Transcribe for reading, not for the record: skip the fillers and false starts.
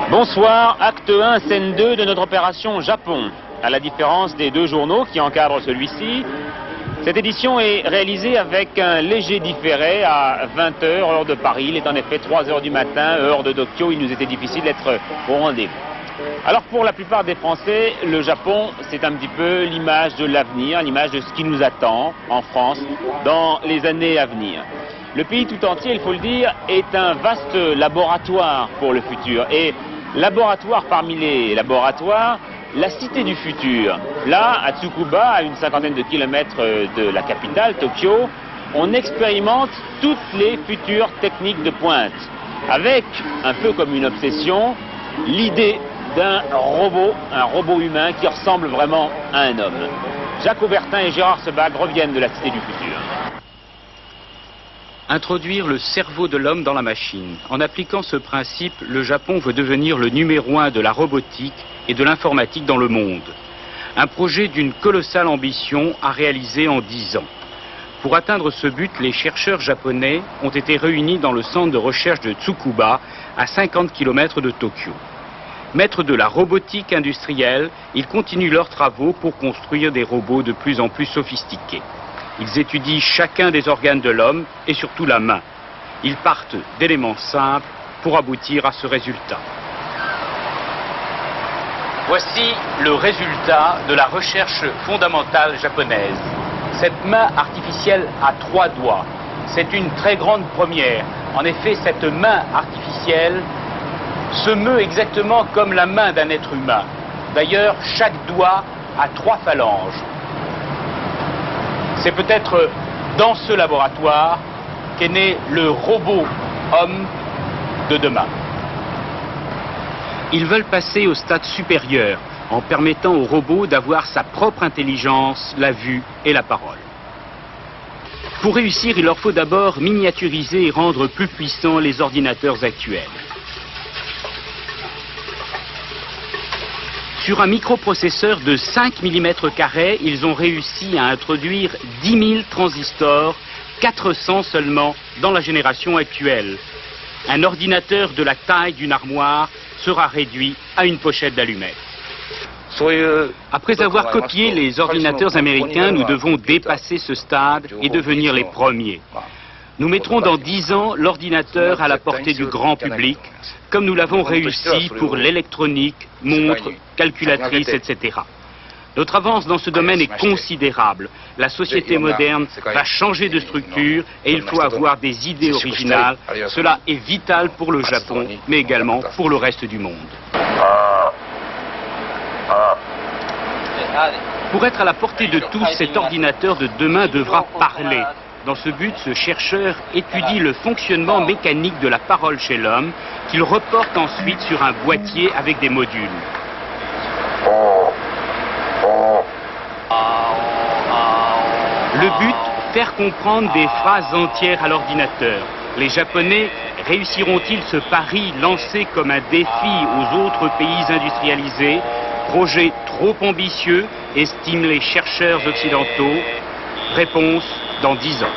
Bonsoir, acte 1, scène 2 de notre opération Japon. À la différence des deux journaux qui encadrent celui-ci, cette édition est réalisée avec un léger différé à 20h, heure de Paris. Il est en effet 3h du matin, heure de Tokyo. Il nous était difficile d'être au rendez-vous. Alors pour la plupart des Français, le Japon, c'est un petit peu l'image de l'avenir, l'image de ce qui nous attend en France dans les années à venir. Le pays tout entier, il faut le dire, est un vaste laboratoire pour le futur. Et laboratoire parmi les laboratoires, la cité du futur. Là, à Tsukuba, à une cinquantaine de kilomètres de la capitale, Tokyo, on expérimente toutes les futures techniques de pointe. Avec, un peu comme une obsession, l'idée d'un robot, un robot humain qui ressemble vraiment à un homme. Jacques Aubertin et Gérard Sebag reviennent de la cité du futur. Introduire le cerveau de l'homme dans la machine. En appliquant ce principe, le Japon veut devenir le numéro 1 de la robotique et de l'informatique dans le monde. Un projet d'une colossale ambition à réaliser en 10 ans. Pour atteindre ce but, les chercheurs japonais ont été réunis dans le centre de recherche de Tsukuba, à 50 km de Tokyo. Maîtres de la robotique industrielle, ils continuent leurs travaux pour construire des robots de plus en plus sophistiqués. Ils étudient chacun des organes de l'homme et surtout la main. Ils partent d'éléments simples pour aboutir à ce résultat. Voici le résultat de la recherche fondamentale japonaise. Cette main artificielle a 3 doigts. C'est une très grande première. En effet, cette main artificielle se meut exactement comme la main d'un être humain. D'ailleurs, chaque doigt a 3 phalanges. C'est peut-être dans ce laboratoire qu'est né le robot homme de demain. Ils veulent passer au stade supérieur en permettant au robot d'avoir sa propre intelligence, la vue et la parole. Pour réussir, il leur faut d'abord miniaturiser et rendre plus puissants les ordinateurs actuels. Sur un microprocesseur de 5 mm², ils ont réussi à introduire 10 000 transistors, 400 seulement dans la génération actuelle. Un ordinateur de la taille d'une armoire sera réduit à une pochette d'allumettes. Après avoir copié les ordinateurs américains, nous devons dépasser ce stade et devenir les premiers. Nous mettrons dans 10 ans l'ordinateur à la portée du grand public, comme nous l'avons réussi pour l'électronique, montres, calculatrices, etc. Notre avance dans ce domaine est considérable. La société moderne va changer de structure et il faut avoir des idées originales. Cela est vital pour le Japon, mais également pour le reste du monde. Pour être à la portée de tous, cet ordinateur de demain devra parler. Dans ce but, ce chercheur étudie le fonctionnement mécanique de la parole chez l'homme, qu'il reporte ensuite sur un boîtier avec des modules. Le but, faire comprendre des phrases entières à l'ordinateur. Les Japonais réussiront-ils ce pari lancé comme un défi aux autres pays industrialisés? Projet trop ambitieux, estiment les chercheurs occidentaux. Réponse dans 10 ans.